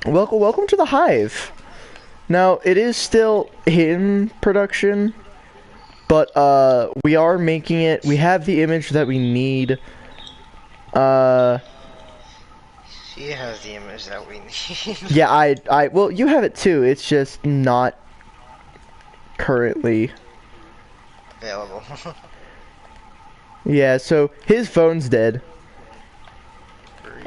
Welcome to the Hive. Now, it is still in production, but we are making it. We have the image that we need. She has the image that we need. Yeah, well, you have it too. It's just not currently Available. Yeah, so his phone's dead.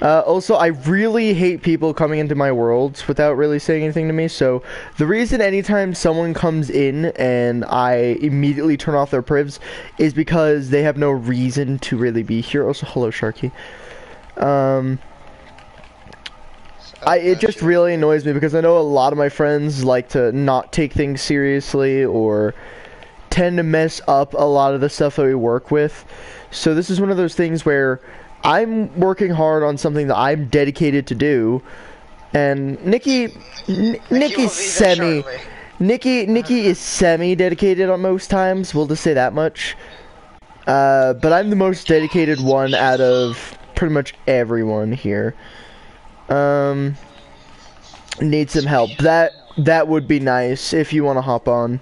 Also, I really hate people coming into my worlds without really saying anything to me, so the reason anytime someone comes in and I immediately turn off their privs is because they have no reason to really be here. Also, hello, Sharky. It just really annoys me because I know a lot of my friends like to not take things seriously or tend to mess up a lot of the stuff that we work with. So this is one of those things where I'm working hard on something that I'm dedicated to do, and Nikki is semi-dedicated on most times. We'll just say that much. But I'm the most dedicated one out of pretty much everyone here. Need some help. That would be nice if you want to hop on.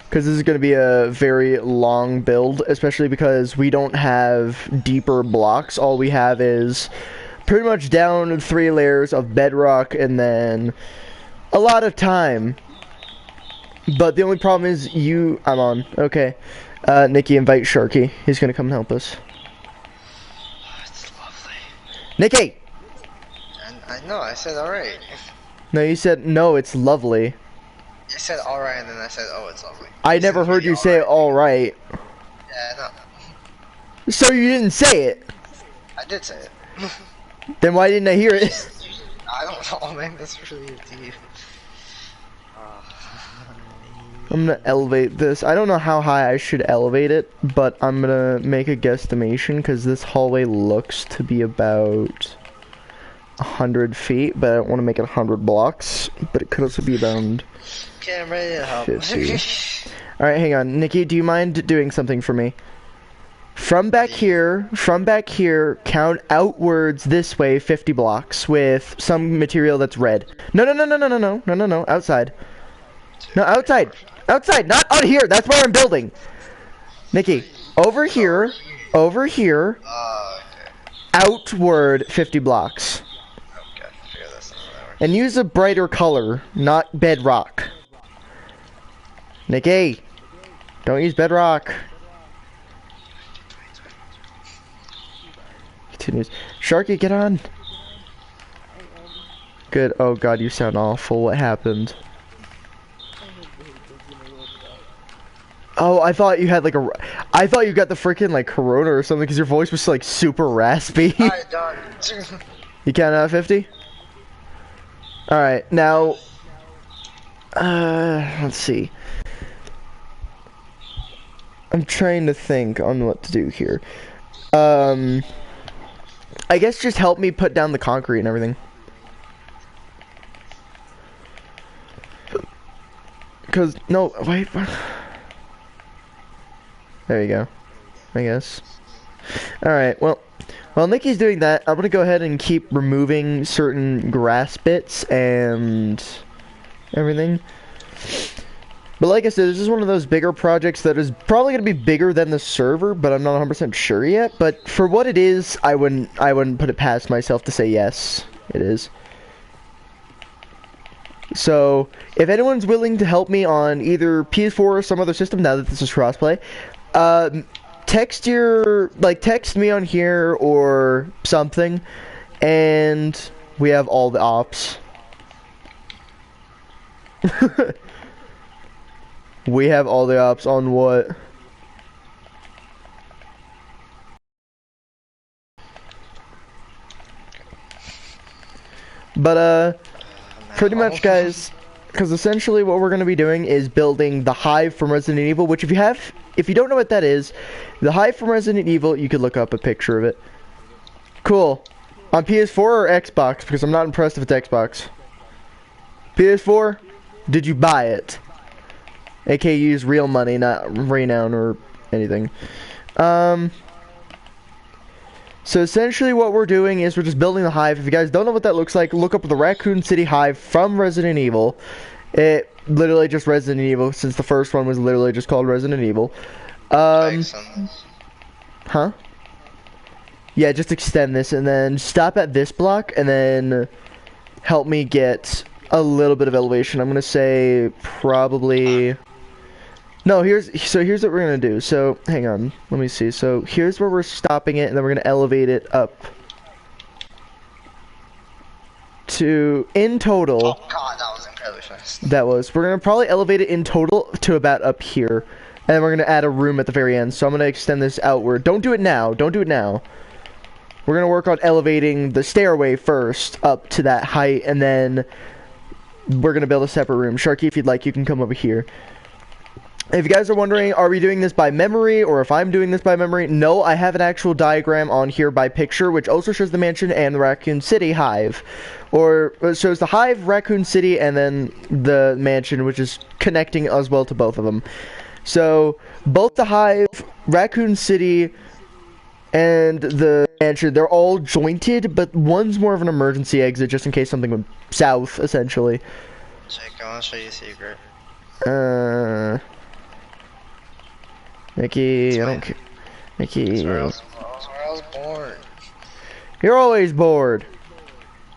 Because this is going to be a very long build, especially because we don't have deeper blocks. All we have is pretty much down 3 layers of bedrock and then a lot of time. But the only problem is I'm on. Okay. Nikki, invite Sharky. He's going to come help us. It's lovely. Nikki! I know, I said alright. No, you said, no, it's lovely. I said alright and then I said, oh, it's lovely. I never heard you say alright. Yeah, no. So you didn't say it? I did say it. Then why didn't I hear it? I don't know, man, that's really deep. I'm gonna elevate this. I don't know how high I should elevate it, but I'm gonna make a guesstimation because this hallway looks to be about 100 feet, but I don't want to make it 100 blocks, but it could also be around Okay, I'm ready to help. 50. Alright, hang on. Nikki, do you mind doing something for me? From back here, count outwards this way 50 blocks with some material that's red. No, outside. No, outside. Outside, not out here. That's where I'm building. Nikki, over here, Okay. outward 50 blocks. Okay, figure this out. And use a brighter color, not bedrock. Nikki, don't use bedrock. Continues. Sharky, get on. Good. Oh god, you sound awful. What happened? Oh, I thought you had like I thought you got the freaking like corona or something because your voice was like super raspy. Alright, done. You count out 50? Alright, now let's see. I'm trying to think on what to do here. I guess just help me put down the concrete and everything. Cause no, wait. There you go. I guess. Alright, well, while Nikki's doing that, I'm gonna go ahead and keep removing certain grass bits and everything. But like I said, this is one of those bigger projects that is probably gonna be bigger than the server, but I'm not 100% sure yet. But for what it is, I wouldn't put it past myself to say yes, it is. So, if anyone's willing to help me on either PS4 or some other system, now that this is crossplay, text me on here or something, and we have all the ops. We have all the ops on what? But, pretty much, guys, because essentially what we're going to be doing is building the hive from Resident Evil, which if you don't know what that is, the hive from Resident Evil, you could look up a picture of it. Cool. On PS4 or Xbox, because I'm not impressed if it's Xbox. PS4, did you buy it? AK use real money, not renown or anything. So essentially what we're doing is we're just building the hive. If you guys don't know what that looks like, look up the Raccoon City hive from Resident Evil. It literally just Resident Evil, since the first one was literally just called Resident Evil. Huh? Yeah, just extend this and then stop at this block and then help me get a little bit of elevation. I'm gonna say probably... No, here's what we're gonna do. So, hang on, let me see. So, here's where we're stopping it, and then we're gonna elevate it up to, in total... Oh god, that was incredibly fast. We're gonna probably elevate it in total to about up here. And then we're gonna add a room at the very end. So I'm gonna extend this outward. Don't do it now, don't do it now. We're gonna work on elevating the stairway first up to that height, and then we're gonna build a separate room. Sharky, if you'd like, you can come over here. If you guys are wondering, are we doing this by memory, or if I'm doing this by memory, no, I have an actual diagram on here by picture, which also shows the mansion and the Raccoon City hive. Or, it shows the hive, Raccoon City, and then the mansion, which is connecting as well to both of them. So, both the hive, Raccoon City, and the mansion, they're all jointed, but one's more of an emergency exit, just in case something went south, essentially. Jake, I want to show you a secret. Nikki, I don't care. Nikki. That's where I was born. You're always bored.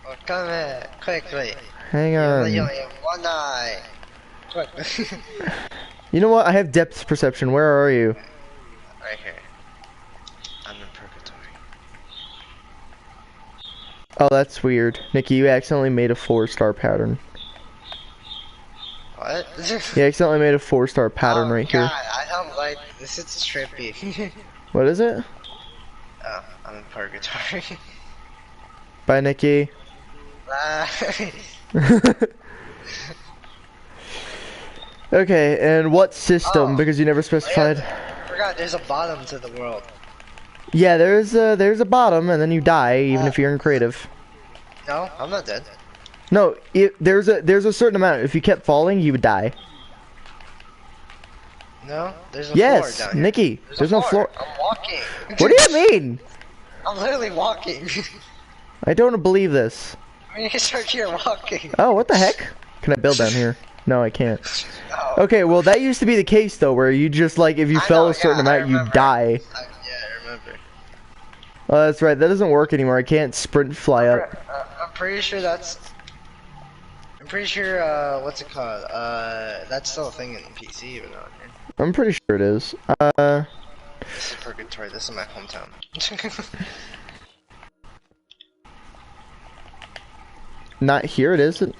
Well, come here, quickly. Hang on. You only have one eye. Quick. You know what? I have depth perception. Where are you? Right here. I'm in purgatory. Oh, that's weird. Nikki, you accidentally made a 4-star pattern. What? You accidentally made a 4-star pattern right God, here. I don't like this. It's trippy. What is it? Oh, I'm in purgatory. Bye, Nikki. Bye. Okay, and what system? Oh, because you never specified. I forgot there's a bottom to the world. Yeah, there's a bottom, and then you die, even if you're in creative. No, I'm not dead. No, there's a certain amount. If you kept falling, you would die. No, there's a Yes, floor down here. Nikki, there's no floor. I'm walking. What do you mean? I'm literally walking. I don't believe this. I mean, you can start here walking. Oh, what the heck? Can I build down here? No, I can't. No. Okay, well, that used to be the case, though, where you just, like, if you fell a certain amount, you die. Yeah, I remember. Oh, that's right. That doesn't work anymore. I can't sprint fly up. I'm pretty sure that's... I'm pretty sure, what's it called? That's still a thing in PC even on here. I'm pretty sure it is. This is purgatory. This is my hometown. Not here, it isn't.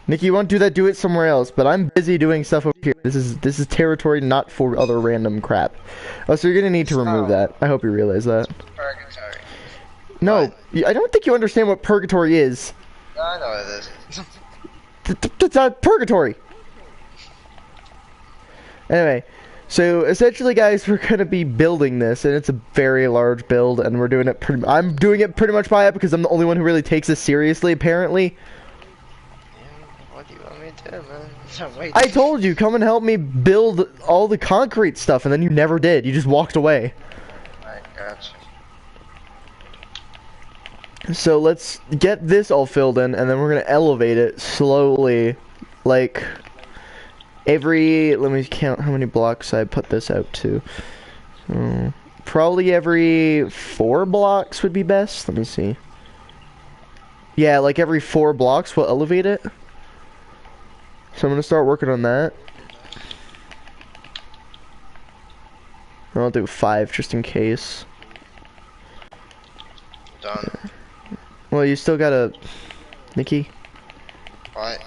Nikki, you want to do that? Do it somewhere else. But I'm busy doing stuff over here. This is territory not for other random crap. Oh, so you're gonna need to remove that. I hope you realize that. Purgatory. No, I don't think you understand what purgatory is. No, I know what it is. Purgatory. Anyway, so essentially, guys, we're gonna be building this, and it's a very large build, and we're doing it I'm doing it pretty much by it because I'm the only one who really takes this seriously, apparently. What do you want me to do, man? Wait. I told you, come and help me build all the concrete stuff, and then you never did. You just walked away. I gotcha. So let's get this all filled in, and then we're gonna elevate it slowly, like every. Let me count how many blocks I put this out to. Probably every 4 blocks would be best. Let me see. Yeah, like every 4 blocks we'll elevate it. So I'm gonna start working on that. I'll do 5 just in case. Done. Well, you still gotta, Nikki. What?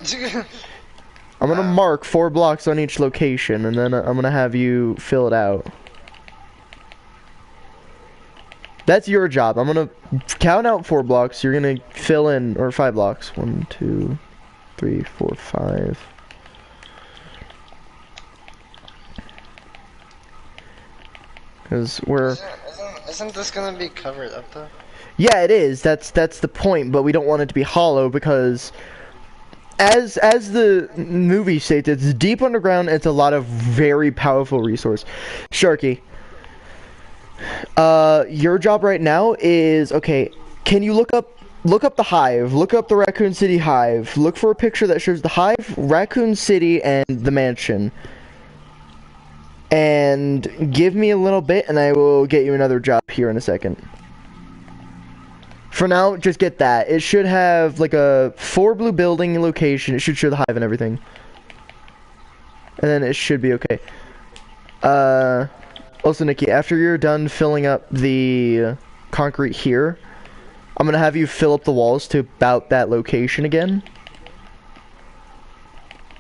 I'm gonna mark 4 blocks on each location, and then I'm gonna have you fill it out. That's your job. I'm gonna count out 4 blocks. You're gonna fill in, or 5 blocks. 1, 2, 3, 4, 5. Because we're. Isn't this gonna be covered up though? Yeah, it is. That's the point. But we don't want it to be hollow because, as the movie states, it's deep underground. It's a lot of very powerful resource. Sharky. Your job right now is, okay, can you look up the hive, look up the Raccoon City hive, look for a picture that shows the hive, Raccoon City, and the mansion. And give me a little bit and I will get you another job here in a second. For now, just get that. It should have like a 4 blue building location. It should show the hive and everything. And then it should be okay. Also, Nikki, after you're done filling up the concrete here, I'm gonna have you fill up the walls to about that location again.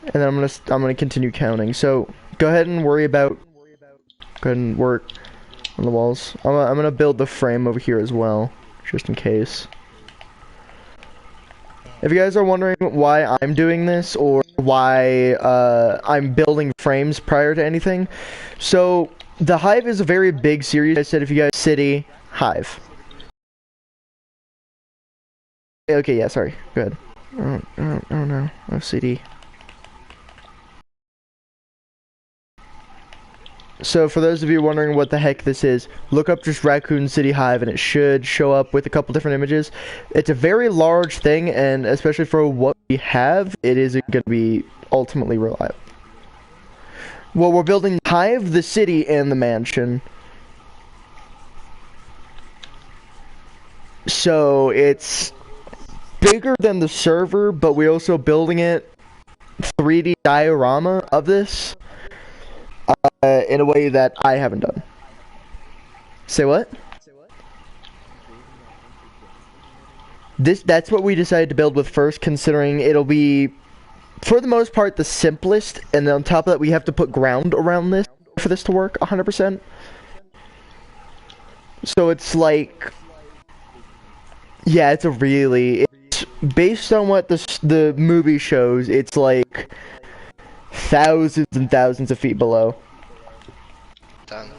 And then I'm gonna continue counting. So go ahead and work on the walls. I'm gonna build the frame over here as well, just in case. If you guys are wondering why I'm doing this or why I'm building frames prior to anything, so the hive is a very big series. I said if you guys city hive. Okay, yeah, sorry. Go ahead. Oh no, city. So for those of you wondering what the heck this is, look up just Raccoon City Hive and it should show up with a couple different images. It's a very large thing, and especially for what we have, it isn't going to be ultimately reliable. Well, we're building the hive, the city, and the mansion. So it's bigger than the server, but we're also building it 3D diorama of this. In a way that I haven't done. Say what? That's what we decided to build with first, considering it'll be, for the most part, the simplest, and then on top of that we have to put ground around this for this to work 100%. So it's like, yeah, it's based on what the movie shows, it's like thousands and thousands of feet below. Done.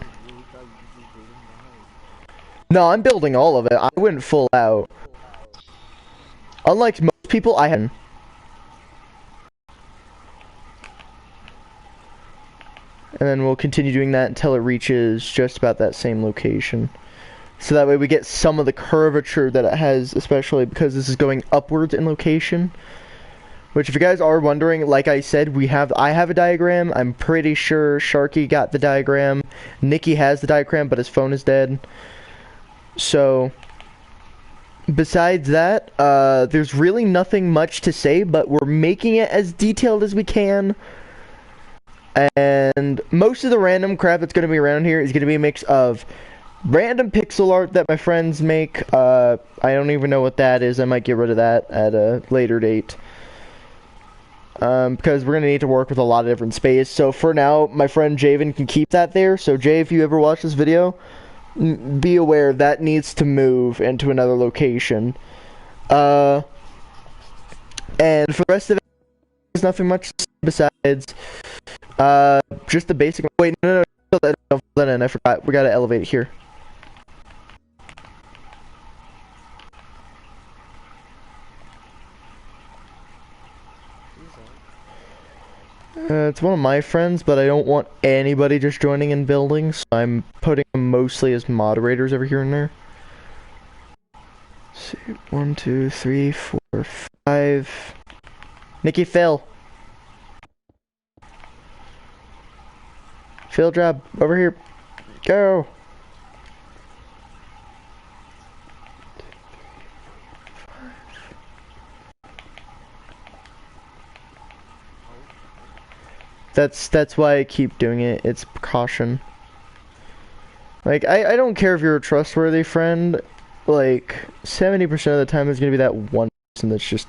No, I'm building all of it. I went full out. Unlike most people, I hadn't. And then we'll continue doing that until it reaches just about that same location. So that way we get some of the curvature that it has, especially because this is going upwards in location. Which, if you guys are wondering, like I said, I have a diagram. I'm pretty sure Sharky got the diagram. Nikki has the diagram, but his phone is dead. So, besides that, there's really nothing much to say, but we're making it as detailed as we can. And most of the random crap that's going to be around here is going to be a mix of random pixel art that my friends make. I don't even know what that is. I might get rid of that at a later date. Because we're going to need to work with a lot of different space. So for now, my friend Javen can keep that there. So Jay, if you ever watch this video, be aware that needs to move into another location. And for the rest of it, there's nothing much besides just the basic. Wait, no, don't fill that in. I forgot. We got to elevate it here. It's one of my friends, but I don't want anybody just joining in buildings, so I'm putting them mostly as moderators over here and there. Let's see, 1, 2, 3, 4, 5. Nikki, Phil. Phil, job over here. Go. That's why I keep doing it. It's precaution. Like, I don't care if you're a trustworthy friend. Like, 70% of the time there's gonna be that one person that's just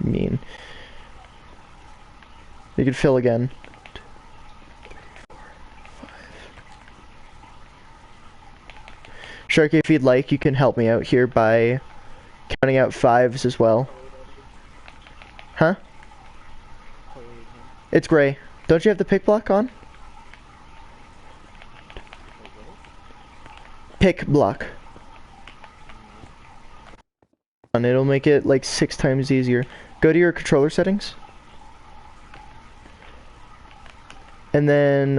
mean. You can fill again. 2, 3, 4, 5. Sharky, if you'd like, you can help me out here by counting out 5s as well. Huh? It's gray. Don't you have the pick block on? Pick block. And it'll make it like 6 times easier. Go to your controller settings. And then,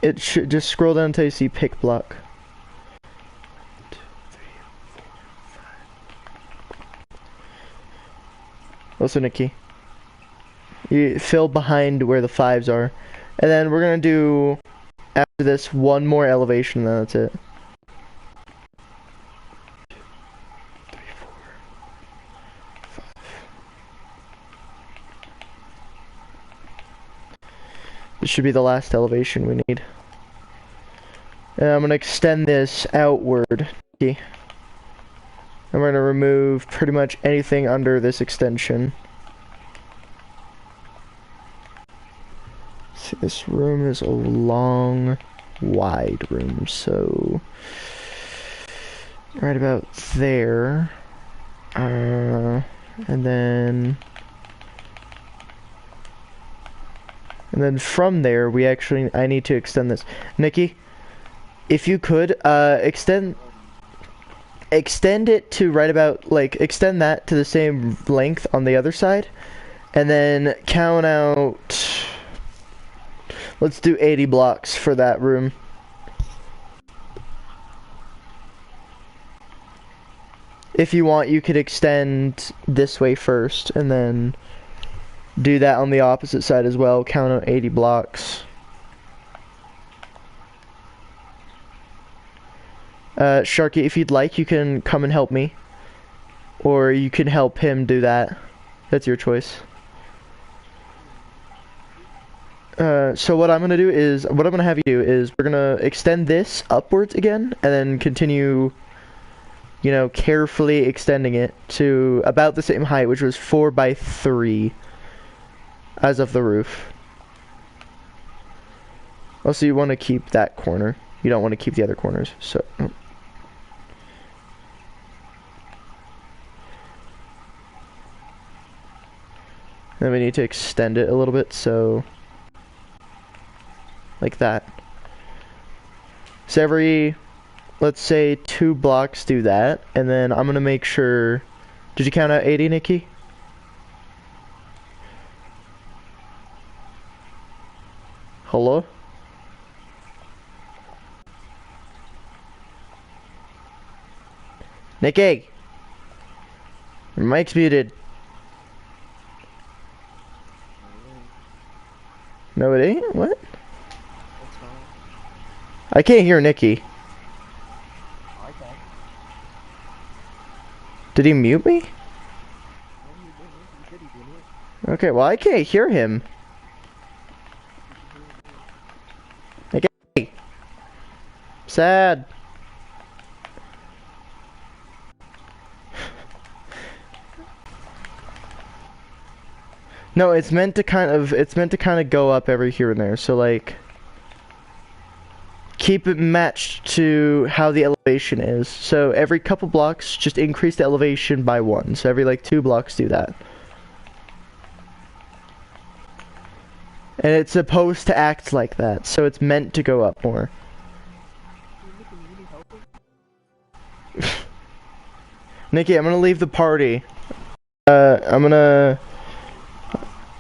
It should just scroll down until you see pick block. Also, Nikki, you fill behind where the 5s are, and then we're gonna do after this one more elevation. Then that's it. 3, 4, 5. This should be the last elevation we need. And I'm gonna extend this outward. Okay. And we're gonna remove pretty much anything under this extension. See, this room is a long, wide room, so right about there. And then from there, I need to extend this. Nikki, if you could, extend it to right about, like, extend that to the same length on the other side, and then count out, let's do 80 blocks for that room. If you want, you could extend this way first, and then do that on the opposite side as well, count out 80 blocks. Sharky, if you'd like, you can come and help me. Or you can help him do that. That's your choice. So what I'm gonna have you do is we're gonna extend this upwards again, and then continue, you know, carefully extending it to about the same height, which was 4 by 3 as of the roof. Also, you want to keep that corner. You don't want to keep the other corners, so... Then we need to extend it a little bit, so... like that. So every, let's say, 2 blocks do that, and then I'm gonna make sure... Did you count out 80, Nikki? Hello? Nikki! Your mic's muted. No, it ain't? What? I can't hear Nikki. Did he mute me? Okay, well, I can't hear him. Okay. Sad. No, it's meant to kind of go up every here and there. So like, keep it matched to how the elevation is. So every couple blocks, just increase the elevation by 1. So every like 2 blocks, do that. And it's supposed to act like that. So it's meant to go up more. Nikki, I'm gonna leave the party.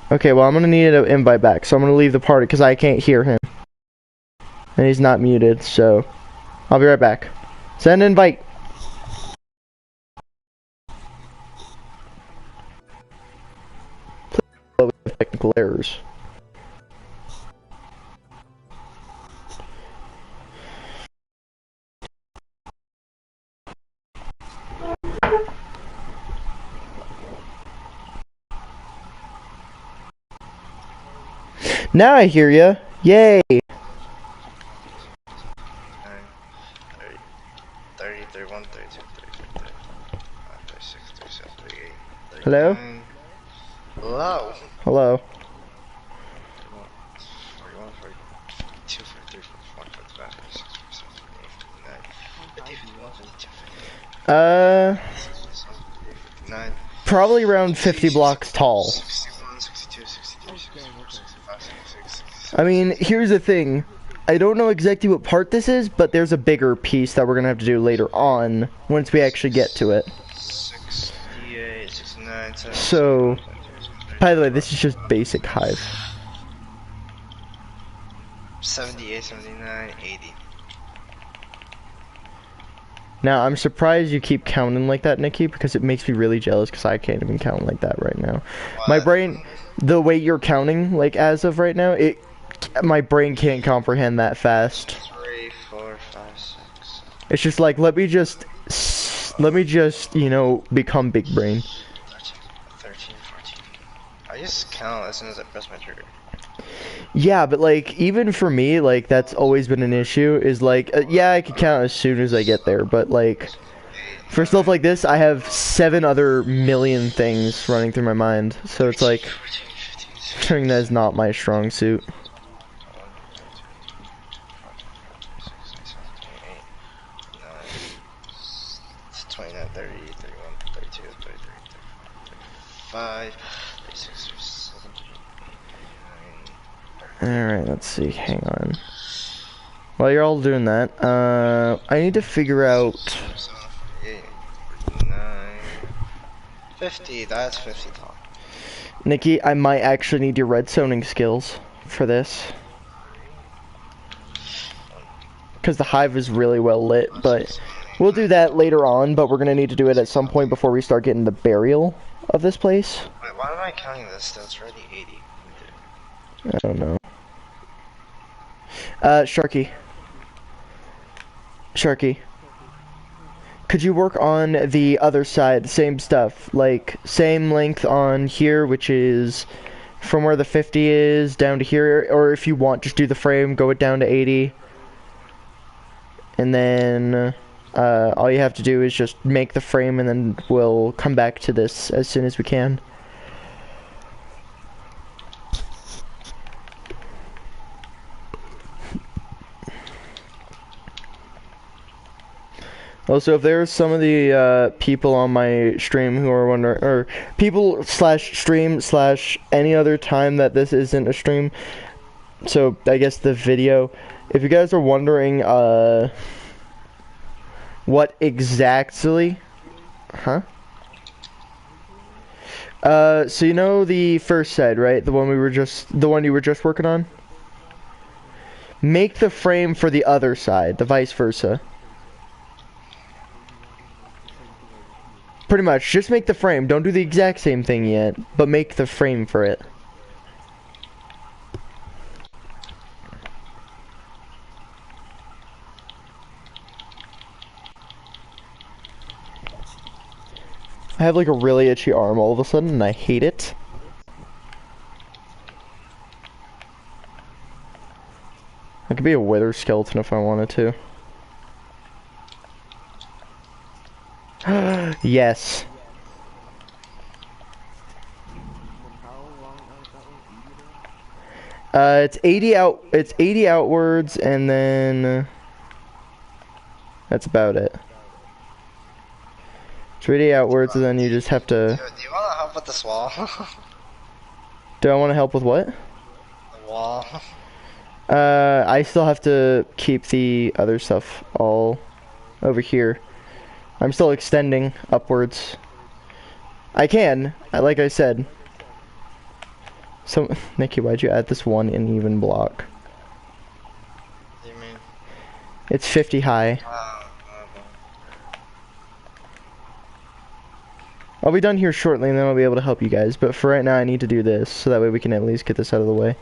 Okay, well, I'm gonna need an invite back, so I'm gonna leave the party because I can't hear him. And he's not muted, so I'll be right back. Send an invite. Please with technical errors. Now I hear ya. Yay. 30, 31, 32, 33, 36, 37, 38, 39. Hello? Hello? Hello. 41, 42, 43, 44, 45, 46, 47, 48, 49, 50, 51, 52, 59. Probably around 50 blocks tall. 61, 62, 63, 64, 65, 66, 67. I mean, here's the thing. I don't know exactly what part this is, but there's a bigger piece that we're gonna have to do later on, once we actually get to it. 68, 69, 70, So, by the way, this is just basic hive. 78, 79, 80. Now, I'm surprised you keep counting like that, Nikki, because it makes me really jealous because I can't even count like that right now. What? My brain, the way you're counting, like, as of right now, my brain can't comprehend that fast. 3, 4, 5, 6. It's just like, let me just, you know, become big brain. 13, 14. I just count as soon as I press my trigger. Yeah, but like, even for me, like, that's always been an issue, is like, yeah, I can count as soon as I get there, but like, for stuff like this, I have 7 other million things running through my mind, so it's like, turning that is not my strong suit. 29, 30, 31, 32, 33, 35, 36, 37, 39. Alright, let's see, hang on. While you're all doing that, I need to figure out... 48, 49, 50, that's 50 tall. Nikki, I might actually need your redstoning skills for this. Because the hive is really well lit, but we'll do that later on, but we're going to need to do it at some point before we start getting the burial of this place. Wait, why am I counting this still? It's already 80. I don't know. Sharky. Sharky. Could you work on the other side, same stuff, like same length on here, which is from where the 50 is down to here, or if you want, just do the frame, go it down to 80. And then all you have to do is just make the frame, and then we'll come back to this as soon as we can. Also, if there's some of the people on my stream who are wondering, or people slash stream slash any other time that this isn't a stream, so I guess the video, if you guys are wondering what exactly, so you know the first side, right? The one you were just working on? Make the frame for the other side, the vice versa. Pretty much, just make the frame. Don't do the exact same thing yet, but make the frame for it. I have like a really itchy arm all of a sudden, and I hate it. I could be a wither skeleton if I wanted to. Yes. It's 80 out. It's 80 outwards, and then that's about it. It's 80 outwards, and then you just have to. Do you want to help with this wall? Do I want to help with what? The wall. I still have to keep the other stuff all over here. I'm still extending upwards. I can, like I said. So, Nikki, why'd you add this one uneven block? What do you mean? It's 50 high. I'll be done here shortly, and then I'll be able to help you guys. But for right now, I need to do this, so that way we can at least get this out of the way.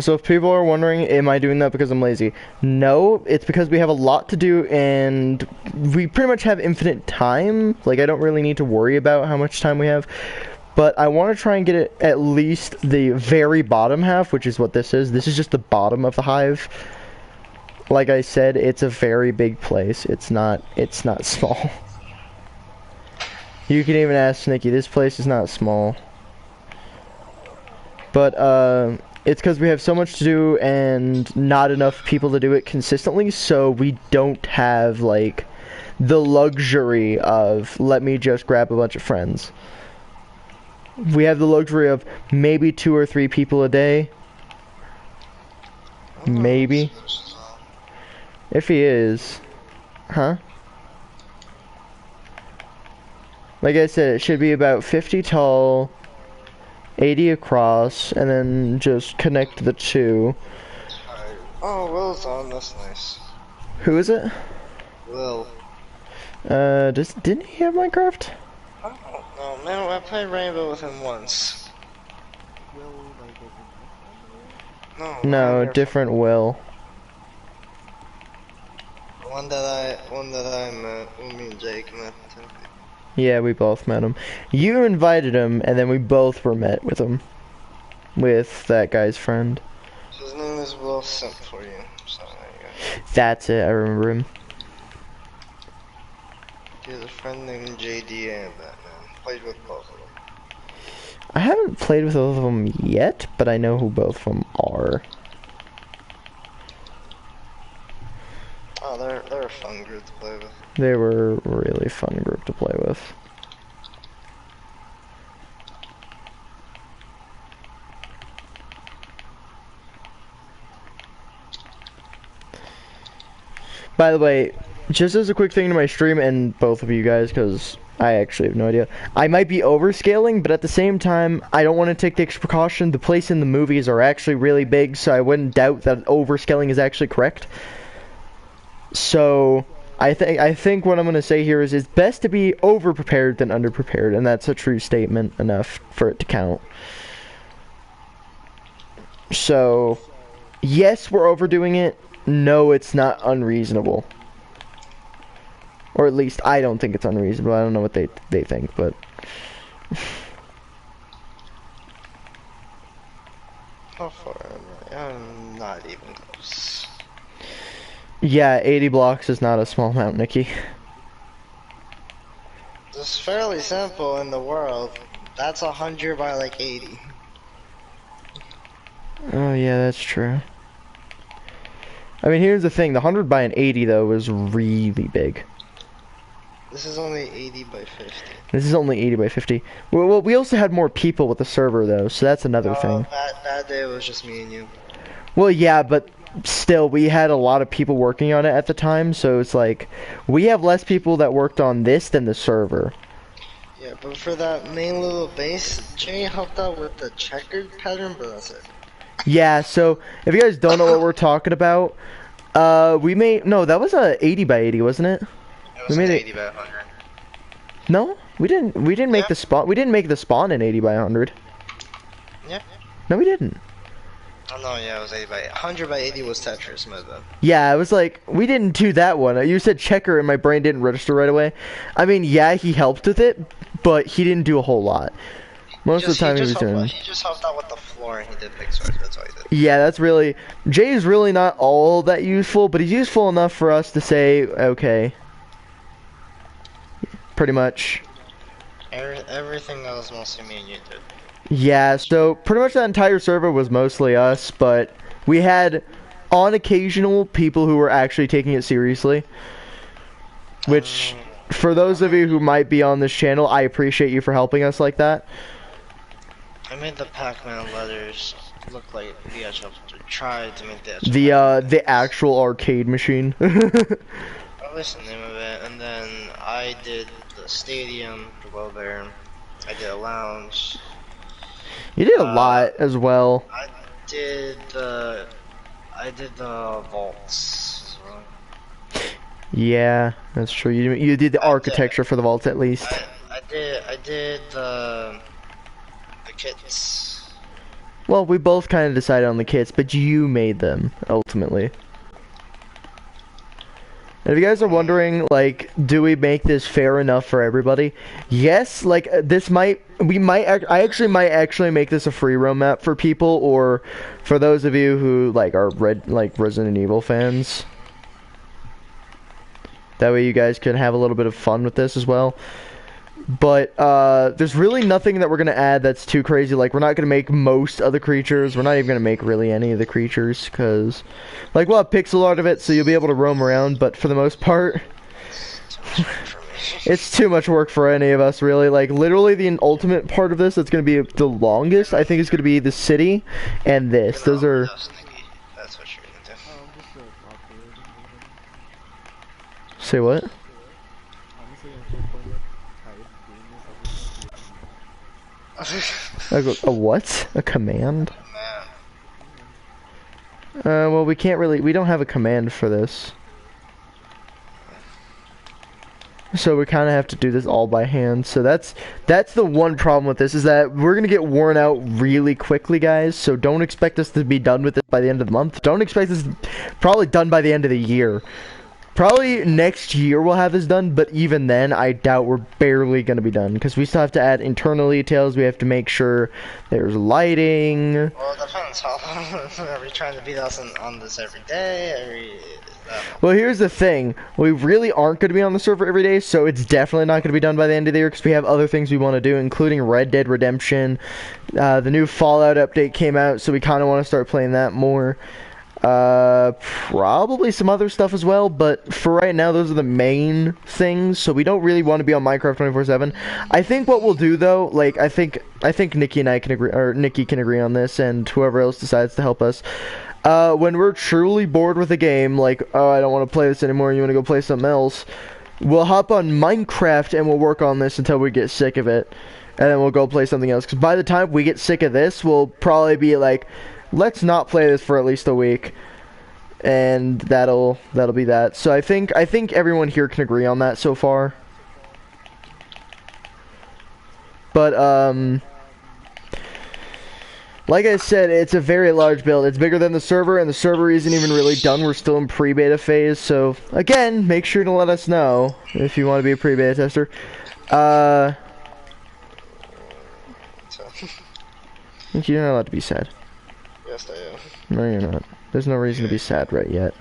So if people are wondering, am I doing that because I'm lazy? No, it's because we have a lot to do, and we pretty much have infinite time. Like, I don't really need to worry about how much time we have. But I want to try and get it at least the very bottom half, which is what this is. This is just the bottom of the hive. Like I said, it's a very big place. It's not small. You can even ask Nikki, this place is not small. But, it's because we have so much to do and not enough people to do it consistently, so we don't have, like, the luxury of, let me just grab a bunch of friends. We have the luxury of maybe 2 or 3 people a day. Maybe. If he is. Huh? Like I said, it should be about 50 tall, 80 across, and then just connect the two. Alright. Oh, Will's on. That's nice. Who is it? Will. Didn't he have Minecraft? I don't know, man. I played Rainbow with him once. No, No, different Will. One that I met when me and Jake met. Yeah, we both met him. You invited him, and then we both were met with him. With that guy's friend. His name is Will Simp for you. So there you go. That's it, I remember him. He has a friend named JD and Batman. Played with both of them. I haven't played with both of them yet, but I know who both of them are. Oh, they're a fun group to play with. They were a really fun group to play with. By the way, just as a quick thing to my stream and both of you guys, because I actually have no idea. I might be overscaling, but at the same time, I don't want to take the extra precaution. The place in the movies are actually really big, so I wouldn't doubt that overscaling is actually correct. So, I think what I'm going to say here is it's best to be over-prepared than under-prepared, and that's a true statement enough for it to count. So, yes, we're overdoing it. No, it's not unreasonable. Or at least I don't think it's unreasonable. I don't know what they think, but How far am I? I'm not even close. yeah, 80 blocks is not a small amount, Nikki. It's fairly simple in the world. That's 100 by like 80. Oh yeah, that's true. I mean, here's the thing. The 100 by an 80 though is really big. This is only 80 by 50. This is only 80 by 50. Well, we also had more people with the server though, so that's another thing. That day it was just me and you. Well, yeah, but still, we had a lot of people working on it at the time, so it's like, we have less people that worked on this than the server. Yeah, but for that main little base, Jay helped out with the checkered pattern, but that's it. Yeah, so, if you guys don't know what we're talking about, we made, no, that was a 80 by 80, wasn't it? It was 80 by 100. No, we didn't make the spawn, we didn't make the spawn in 80 by 100. Yeah. No, we didn't. Oh no, yeah, it was 80 by 100 by 80 was Tetris, my bad. Yeah, I was like, we didn't do that one. You said checker and my brain didn't register right away. I mean, yeah, he helped with it, but he didn't do a whole lot. Most of the time he was doing... He just helped out with the floor and he did big swords, that's all he did. Yeah, that's really... Jay's really not all that useful, but he's useful enough for us to say, okay. Pretty much. Everything else mostly me and you did. Yeah, so pretty much that entire server was mostly us, but we had on occasional people who were actually taking it seriously. Which, for those of you who might be on this channel, I appreciate you for helping us like that. I made the Pac-Man letters look like the actual, tried to make the actual the actual arcade machine. At least the name of it, and then I did the stadium, the well there. I did a lounge. You did a lot as well. I did the vaults as well. Yeah, that's true. You did the architecture for the vaults at least. I did the kits. Well, we both kind of decided on the kits, but you made them ultimately. And if you guys are wondering, like, do we make this fair enough for everybody? Yes, like, I actually might actually make this a free roam map for people, or for those of you who, like, are Resident Evil fans. That way you guys can have a little bit of fun with this as well. But, there's really nothing that we're gonna add that's too crazy. Like, we're not gonna make most of the creatures. We're not even gonna make really any of the creatures, because, like, we'll have pixel art of it, so you'll be able to roam around, but for the most part, it's too much work for any of us, really. Like, literally, the ultimate part of this that's gonna be the longest, I think, is gonna be the city, and this. Those are... That's what you're gonna do. Say what? A what? A command? Man. Well, we can't really. We don't have a command for this. So we kind of have to do this all by hand. So that's the one problem with this, is that we're gonna get worn out really quickly, guys. So don't expect us to be done with it by the end of the month. Don't expect this probably done by the end of the year. Probably next year we'll have this done, but even then, I doubt we're barely gonna be done, because we still have to add internal details. We have to make sure there's lighting. Well, it depends. How are we trying to beat us on this every day? Well, here's the thing. We really aren't going to be on the server every day, so it's definitely not going to be done by the end of the year, because we have other things we want to do, including Red Dead Redemption. The new Fallout update came out, so we kind of want to start playing that more. Probably some other stuff as well, but for right now, those are the main things, so we don't really want to be on Minecraft 24/7. I think what we'll do, though, like, I think Nikki and I can agree, or Nikki can agree on this, and whoever else decides to help us. When we're truly bored with a game, like, oh, I don't want to play this anymore, you want to go play something else, we'll hop on Minecraft and we'll work on this until we get sick of it, and then we'll go play something else, because by the time we get sick of this, we'll probably be like, let's not play this for at least a week, and that'll be that. So I think everyone here can agree on that so far. But, like I said, it's a very large build. It's bigger than the server, and the server isn't even really done. We're still in pre-beta phase, so again, make sure to let us know if you want to be a pre-beta tester. You're not allowed to be sad. Yes, I am. No, you're not. There's no reason to be sad right yet.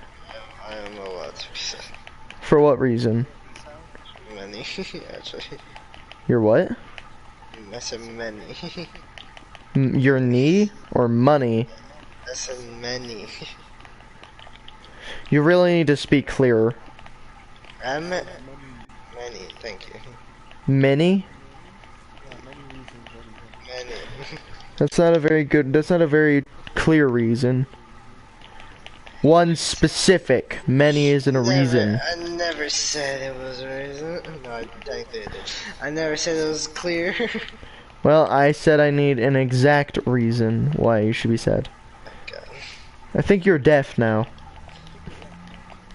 I am allowed to be sad. For what reason? Many, actually. Your what? I said many. Your knee or money? I said many. You really need to speak clearer. Many, thank you. Many? Many. That's not a very clear reason. One specific. Many isn't a reason. I never said it was a reason. No, I think they did. I never said it was clear. Well, I said I need an exact reason why you should be sad. God. I think you're deaf now.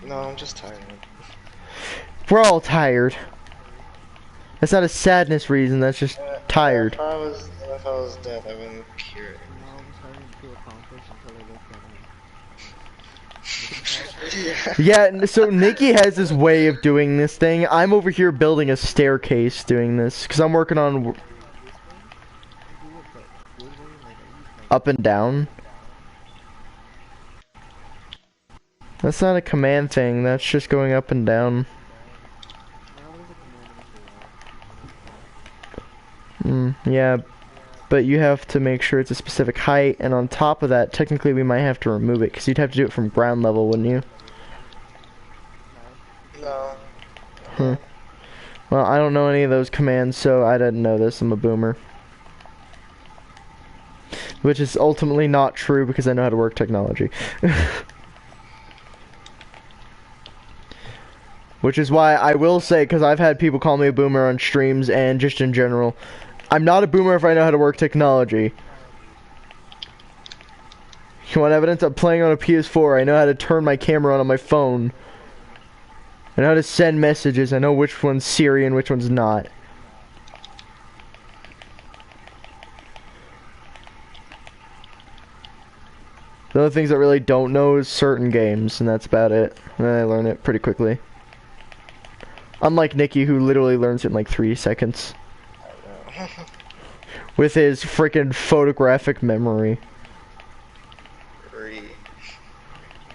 No, I'm just tired. We're all tired. That's not a sadness reason, that's just tired. If I was deaf, I wouldn't hear it. Yeah, so Nikki has this way of doing this thing. I'm over here building a staircase doing this, because I'm working on up and down. That's not a command thing, that's just going up and down. Yeah, but you have to make sure it's a specific height, and on top of that, technically we might have to remove it, because you'd have to do it from ground level, wouldn't you? No. Huh. Well, I don't know any of those commands, so I didn't know this. I'm a boomer. Which is ultimately not true, because I know how to work technology. Which is why I will say, because I've had people call me a boomer on streams and just in general, I'm not a boomer if I know how to work technology. You want evidence? I'm playing on a PS4. I know how to turn my camera on my phone. I know how to send messages. I know which one's Siri and which one's not. The only things I really don't know is certain games, and that's about it. And I learn it pretty quickly. Unlike Nikki, who literally learns it in like 3 seconds. With his freaking photographic memory.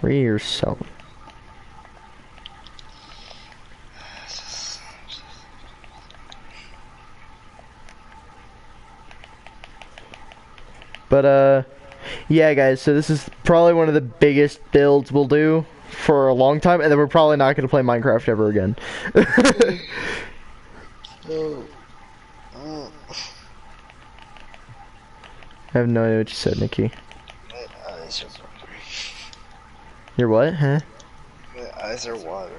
Re yourself. But, yeah, guys, so this is probably one of the biggest builds we'll do for a long time, and then we're probably not going to play Minecraft ever again. I have no idea what you said, Nikki. My eyes are watering. Your what, huh? My eyes are watering.